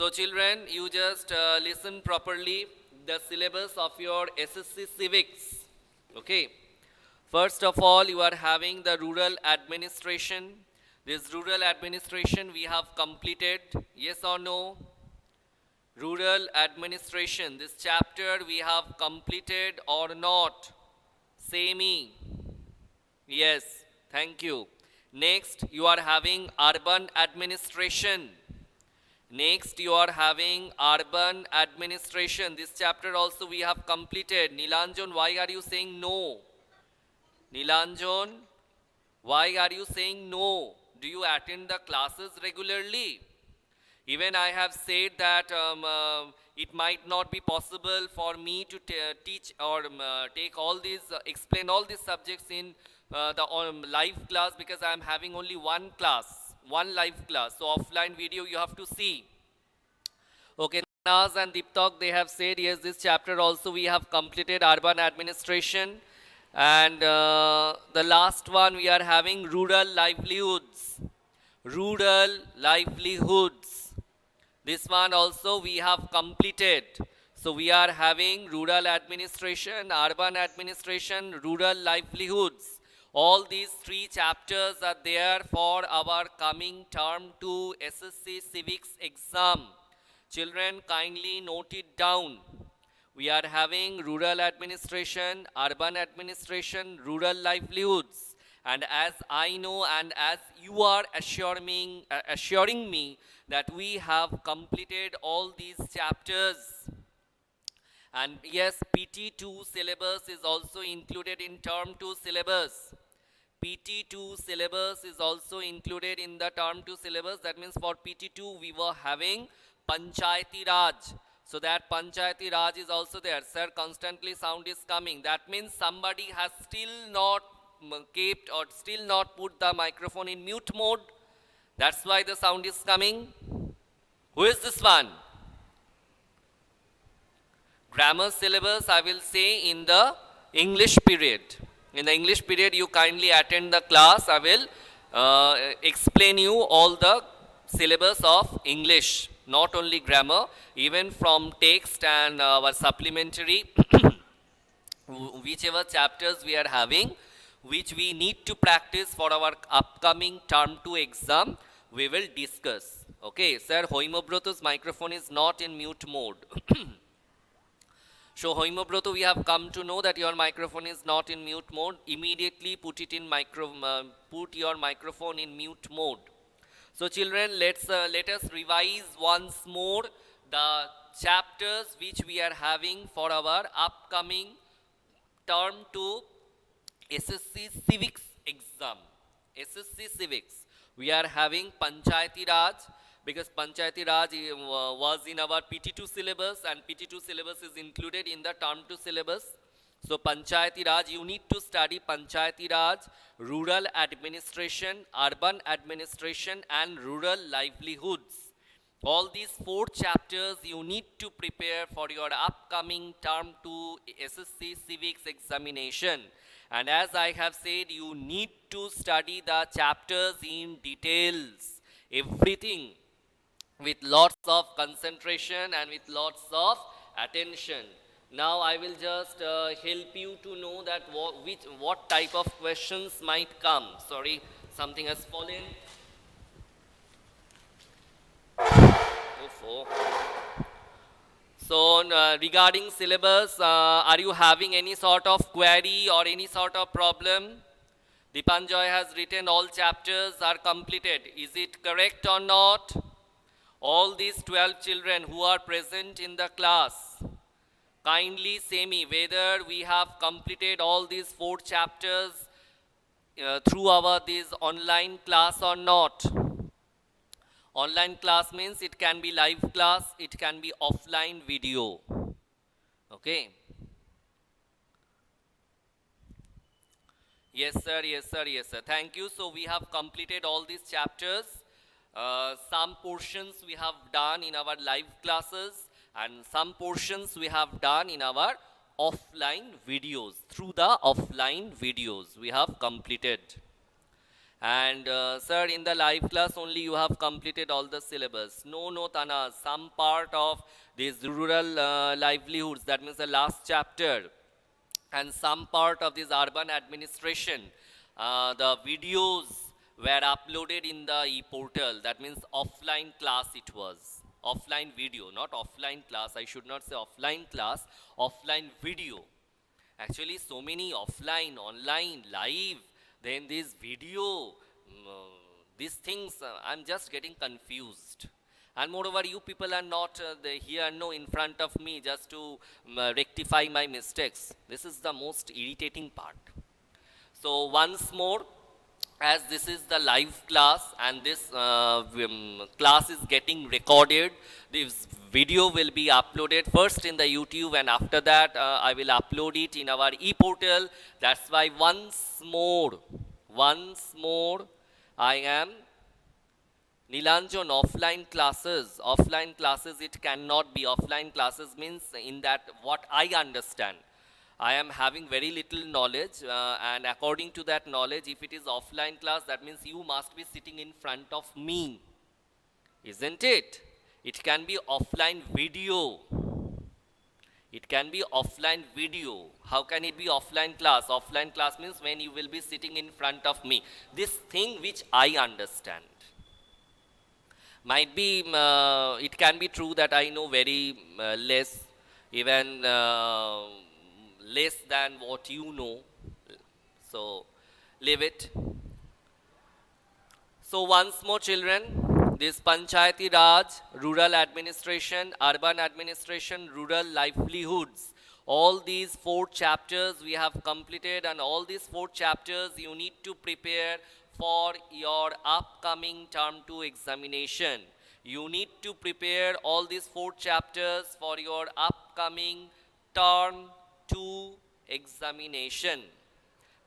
So children, you just listen properly the syllabus of your SSC Civics. Okay. First of all, you are having the rural administration. This rural administration we have completed. Yes or no? Rural administration. This chapter we have completed or not? Say me. Yes. Thank you. Next, you are having urban administration. Next, you are having urban administration. This chapter also we have completed. Nilanjan, why are you saying no? Nilanjan, why are you saying no? Do you attend the classes regularly? Even I have said that it might not be possible for me to teach or take all these, explain all these subjects in the live class because I am having only one class, one live class. So offline video you have to see. Okay, Naz and Deeptak, they have said, yes, this chapter also we have completed urban administration. And the last one we are having rural livelihoods. Rural livelihoods. This one also we have completed. So we are having rural administration, urban administration, rural livelihoods. All these three chapters are there for our coming term 2 SSC Civics exam. Children, kindly note it down. We are having rural administration, urban administration, rural livelihoods. And as I know and as you are assuring me that we have completed all these chapters. And yes, PT2 syllabus is also included in term 2 syllabus. PT2 syllabus is also included in the term 2 syllabus. That means for PT2 we were having Panchayati Raj. So that Panchayati Raj is also there. Sir, constantly sound is coming. That means somebody has still not kept or still not put the microphone in mute mode. That's why the sound is coming. Who is this one? Grammar syllabus I will say in the English period. In the English period you kindly attend the class. I will explain you all the syllabus of English. Not only grammar, even from text and our supplementary, whichever chapters we are having, which we need to practice for our upcoming term 2 exam, we will discuss. Okay, sir, Hoimobroto's microphone is not in mute mode. So Hoimobroto, we have come to know that your microphone is not in mute mode. Immediately put it in put your microphone in mute mode. So children, let us revise once more the chapters which we are having for our upcoming term 2 SSC Civics exam. SSC Civics. We are having Panchayati Raj because Panchayati Raj was in our PT2 syllabus and PT2 syllabus is included in the term 2 syllabus. So Panchayati Raj, you need to study Panchayati Raj, rural administration, urban administration and rural livelihoods. All these 4 chapters you need to prepare for your upcoming term 2 SSC Civics examination. And as I have said, you need to study the chapters in details, everything with lots of concentration and with lots of attention. Now I will just help you to know that what type of questions might come. Sorry, something has fallen. So regarding syllabus, are you having any sort of query or any sort of problem? Dipanjoy has written all chapters are completed. Is it correct or not? All these 12 children who are present in the class, kindly say me whether we have completed all these 4 chapters through our this online class or not. Online class means it can be live class, it can be offline video. Okay. Yes sir, yes sir, yes sir. Thank you. So we have completed all these chapters. Some portions we have done in our live classes and some portions we have done in our offline videos. Through the offline videos we have completed. And sir, in the live class only you have completed all the syllabus. No, no, Tanas, some part of these rural livelihoods, that means the last chapter, and some part of this urban administration, the videos were uploaded in the e-portal. That means offline class it was. Offline video, not offline class. I should not say offline class, offline video. Actually, so many offline, online, live, then this video, these things, I'm just getting confused. And moreover, you people are not here, no, in front of me just to rectify my mistakes. This is the most irritating part. So once more, as this is the live class and this class is getting recorded, this video will be uploaded first in the YouTube, and after that I will upload it in our e-portal. That's why once more, I am Nilanjan, offline classes, it cannot be. Offline classes means, in that what I understand, I am having very little knowledge, and according to that knowledge, if it is offline class, that means you must be sitting in front of me, isn't it? It can be offline video. It can be offline video. How can it be offline class? Offline class means when you will be sitting in front of me. This thing which I understand. Might be, it can be true that I know very less, even less than what you know. So, leave it. So, once more, children, this Panchayati Raj, rural administration, urban administration, rural livelihoods, all these 4 chapters we have completed, and all these 4 chapters you need to prepare for your upcoming term 2 examination. You need to prepare all these 4 chapters for your upcoming term 2 examination.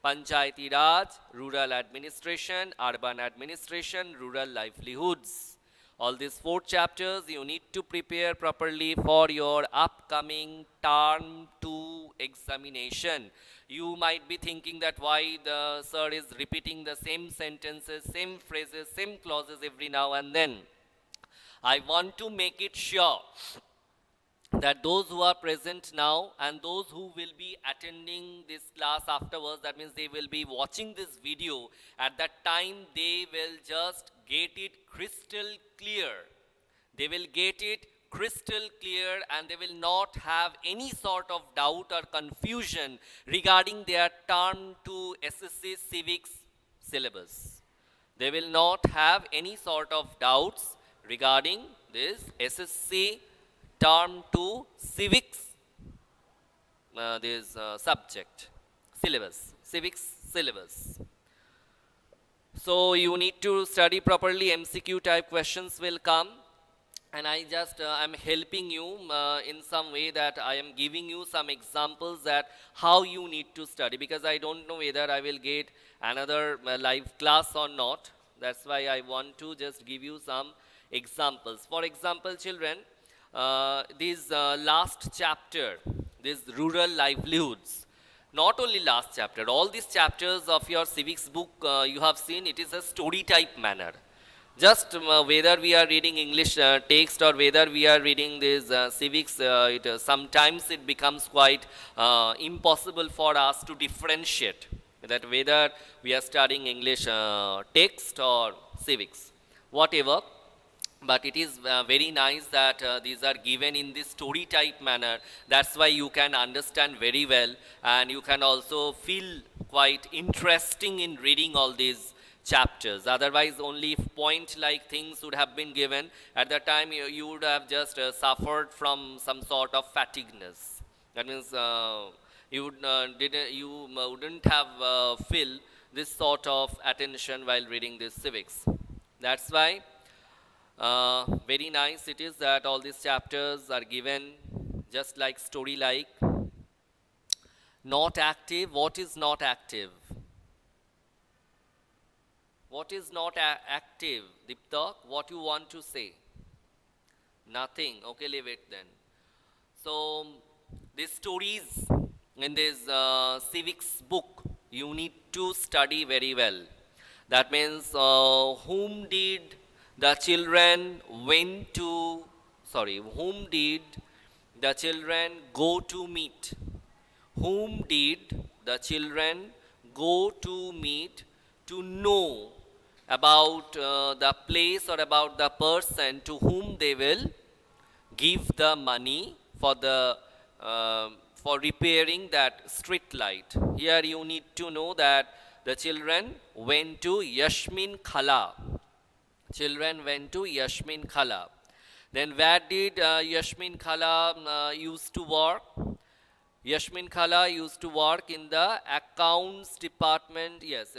Panchayati Raj, rural administration, urban administration, rural livelihoods. All these 4 chapters you need to prepare properly for your upcoming term 2 examination. You might be thinking that why the sir is repeating the same sentences, same phrases, same clauses every now and then. I want to make it sure that those who are present now and those who will be attending this class afterwards, that means they will be watching this video, at that time they will just get it crystal clear. They will get it crystal clear, and they will not have any sort of doubt or confusion regarding their term 2 SSC civics syllabus. They will not have any sort of doubts regarding this SSC term 2 civics, this subject, syllabus, civics syllabus. So you need to study properly. MCQ type questions will come, and I just am helping you in some way, that I am giving you some examples that how you need to study, because I don't know whether I will get another live class or not. That's why I want to just give you some examples. For example, children, this last chapter, this rural livelihoods, not only last chapter, all these chapters of your civics book, you have seen it is a story type manner. Just whether we are reading English text or whether we are reading this civics, sometimes it becomes quite impossible for us to differentiate that whether we are studying English text or civics, whatever. But it is very nice that these are given in this story type manner. That's why you can understand very well, and you can also feel quite interesting in reading all these chapters. Otherwise, only if point like things would have been given, at that time you would have just suffered from some sort of fatigueness. That means you wouldn't have feel this sort of attention while reading this civics. That's why very nice it is that all these chapters are given just like story like. Not active. What is not active? What is not active? Dipta, what you want to say? Nothing. Okay, leave it then. So these stories in this civics book you need to study very well. That means whom did the children went to, sorry, whom did the children go to meet? Whom did the children go to meet to know about the place or about the person to whom they will give the money for the for repairing that street light? Here you need to know that the children went to Yashmin Khala. Children went to Yashmin Khala. Then where did Yashmin Khala used to work? Yashmin Khala used to work in the accounts department. Yes,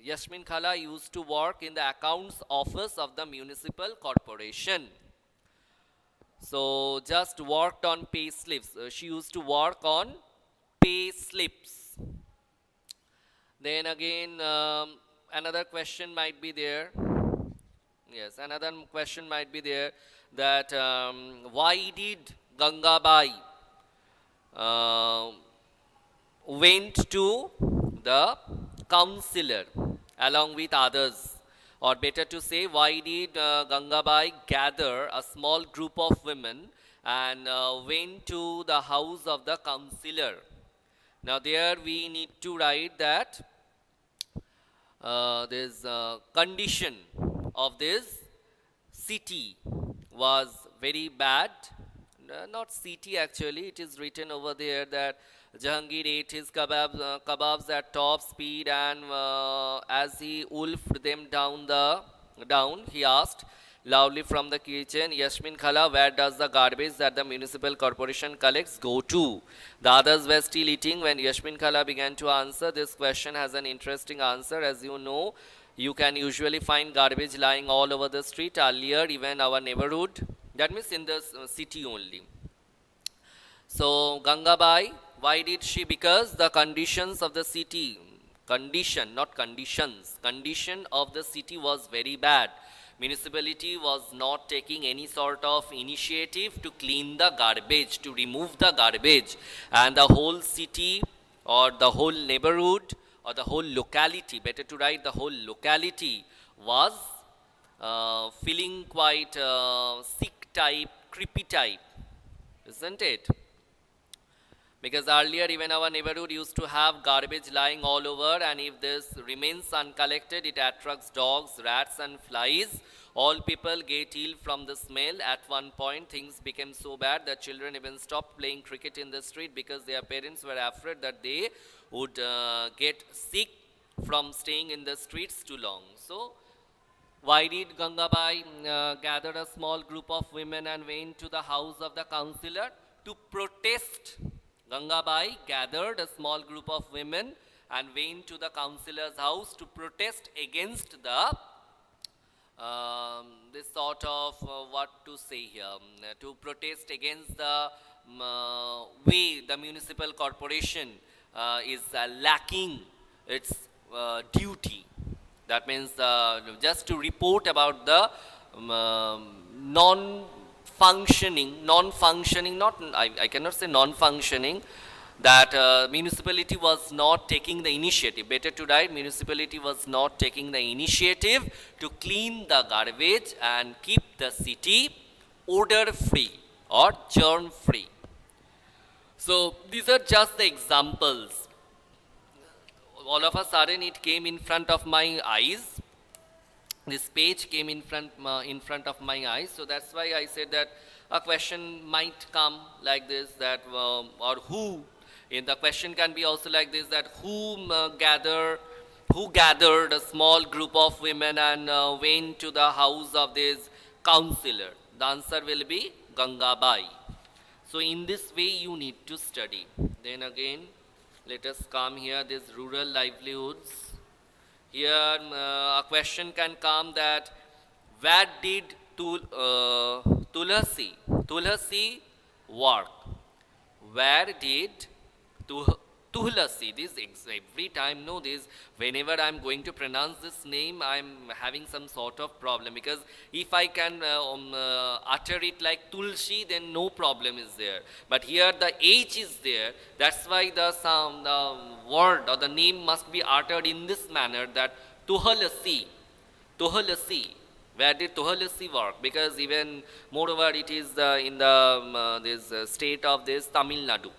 Yashmin Khala used to work in the accounts office of the municipal corporation. So just worked on pay slips. She used to work on pay slips. Then again, another question might be there. Yes, another question might be there that why did Gangabai uh, went to the councillor along with others? Or better to say, why did Gangabai gather a small group of women and went to the house of the councillor? Now there we need to write that this condition of this city was very bad. Not city actually, it is written over there that Jahangir ate his kebabs at top speed, and as he wolfed them down, he asked loudly from the kitchen, Yashmin Khala, where does the garbage that the municipal corporation collects go to? The others were still eating when Yashmin Khala began to answer. This question has an interesting answer. As you know, you can usually find garbage lying all over the street. Earlier, even our neighborhood, that means in the city only. So Gangabai, why did she? Because the conditions of the city, condition, not conditions, condition of the city was very bad. Municipality was not taking any sort of initiative to clean the garbage, to remove the garbage, and the whole city or the whole neighborhood or the whole locality, better to write the whole locality, was feeling quite sick type, creepy type, isn't it? Because earlier even our neighborhood used to have garbage lying all over, and if this remains uncollected, it attracts dogs, rats and flies. All people get ill from the smell. At one point things became so bad that children even stopped playing cricket in the street because their parents were afraid that they would get sick from staying in the streets too long. So why did Gangabai gather a small group of women and went to the house of the councillor to protest? Gangabai gathered a small group of women and went to the councillor's house to protest against the this sort of what to say here, to protest against the way the municipal corporation is lacking its duty. That means just to report about the non-functioning, not, I cannot say non-functioning, that municipality was not taking the initiative. Better to write, municipality was not taking the initiative to clean the garbage and keep the city odor-free or germ-free. So these are just the examples. All of a sudden it came in front of my eyes. This page came in front of my eyes. So that's why I said that a question might come like this, that or who. In the question can be also like this, that who gathered a small group of women and went to the house of this councillor? The answer will be Gangabai. So in this way you need to study. Then again, let us come here, this rural livelihoods. Here a question can come that where did Tulasi work? Where did Tulasi, this every time know this, whenever I'm going to pronounce this name, I'm having some sort of problem, because if I can utter it like Tulsi, then no problem is there. But here the H is there, that's why the sound, the word or the name must be uttered in this manner, that Tuhalasi, Tuhalasi. Where did Tuhalasi work? Because even moreover it is in the this state of this Tamil Nadu.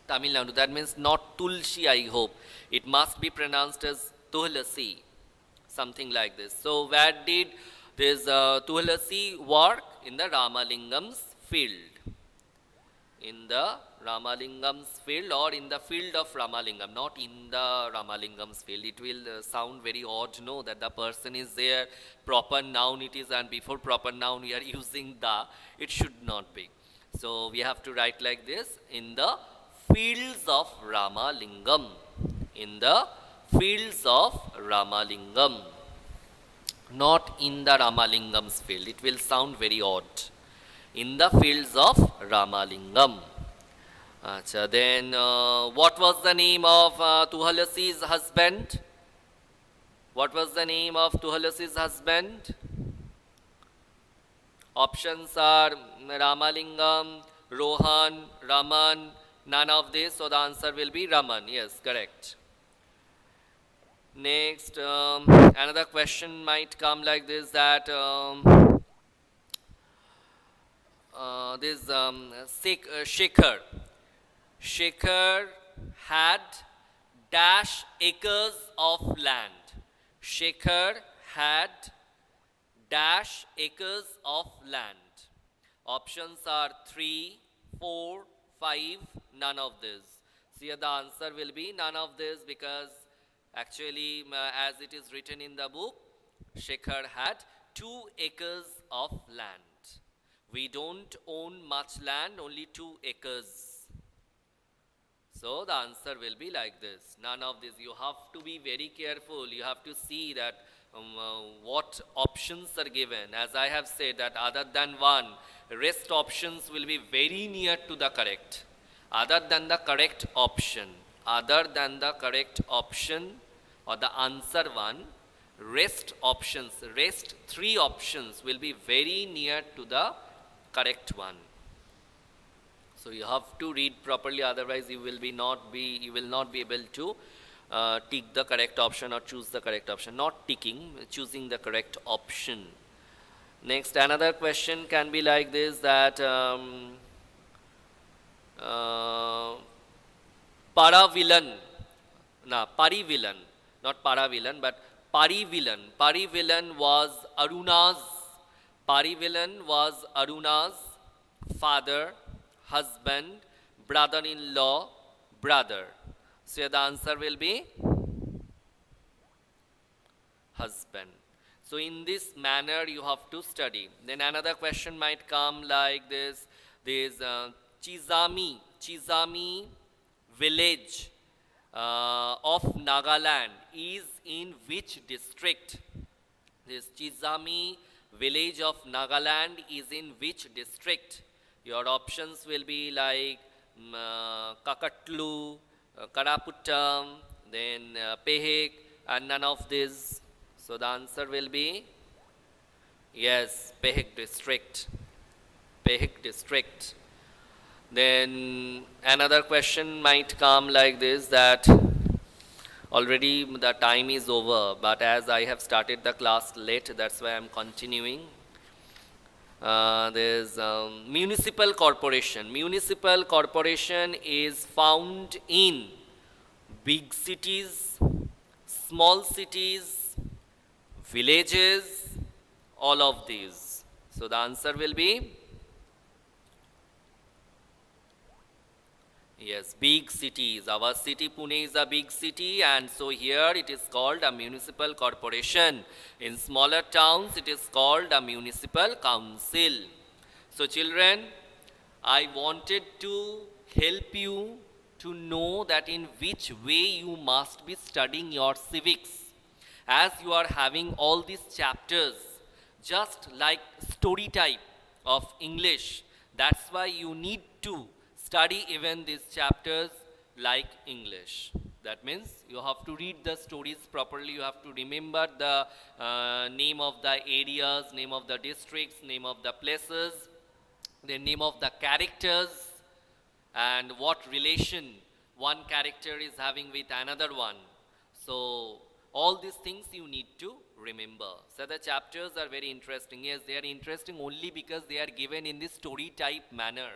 Tamil Nadu. That means not Tulsi, I hope. It must be pronounced as Tulasi, something like this. So, where did this Tulasi work? In the Ramalingam's field. In the Ramalingam's field, or in the field of Ramalingam, not in the Ramalingam's field. It will sound very odd, no, that the person is there, proper noun it is, and before proper noun we are using the. It should not be. So, we have to write like this, in the fields of Ramalingam. In the fields of Ramalingam. Not in the Ramalingam's field. It will sound very odd. In the fields of Ramalingam. Achha, then what was the name of Tuhalasi's husband? What was the name of Tuhalasi's husband? Options are Ramalingam, Rohan, Raman, none of this, so the answer will be Raman. Yes, correct. Next, another question might come like this, that Shekhar. Shekhar had dash acres of land. Shekhar had dash acres of land. Options are 3, 4, 5, none of this. So here the answer will be none of this, because actually as it is written in the book, Shekhar had 2 acres of land. We don't own much land, only 2 acres. So the answer will be like this. None of this. You have to be very careful. You have to see that what options are given. As I have said, that other than one, rest options will be very near to the correct. Other than the correct option, or the answer one, rest options, rest 3 options will be very near to the correct one. So you have to read properly, otherwise you will not be able to tick the correct option or choose the correct option. Not ticking, choosing the correct option. Next, another question can be like this, that Parivilan, not Paravilan, but Parivilan. Parivilan was Aruna's father, husband, brother-in-law, brother. So the answer will be husband. So in this manner you have to study. Then another question might come like this. This Chizami village of Nagaland is in which district? This Chizami village of Nagaland is in which district? Your options will be like Kakatlu, Karaputtam, then Pehek, and none of these. So the answer will be, yes, Pehek district. Pehek district. Then another question might come like this, that already the time is over, but as I have started the class late, that's why I'm continuing. There's municipal corporation. Municipal corporation is found in big cities, small cities, villages, all of these. So the answer will be, yes, big cities. Our city Pune is a big city, and so here it is called a municipal corporation. In smaller towns it is called a municipal council. So children, I wanted to help you to know that in which way you must be studying your civics. As you are having all these chapters, just like story type of English, that's why you need to study even these chapters like English. That means you have to read the stories properly. You have to remember the name of the areas, name of the districts, name of the places, the name of the characters, and what relation one character is having with another one. So all these things you need to remember. So the chapters are very interesting. Yes, they are interesting only because they are given in this story type manner.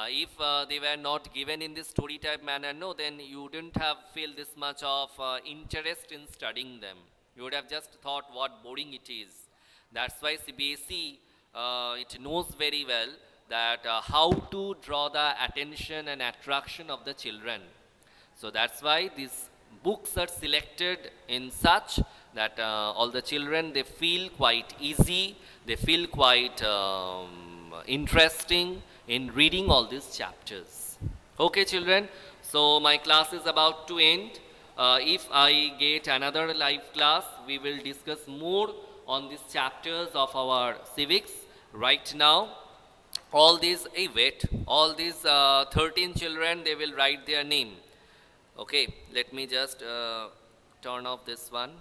If they were not given in this story type manner, no, then you wouldn't have feel this much of interest in studying them. You would have just thought what boring it is. That's why CBSE, it knows very well that how to draw the attention and attraction of the children. So that's why these books are selected in such that all the children, they feel quite easy, they feel quite interesting in reading all these chapters. Okay, children, so my class is about to end. If I get another live class, we will discuss more on these chapters of our civics. Right now, all these, wait, all these 13 children, they will write their name. Okay, let me just turn off this one.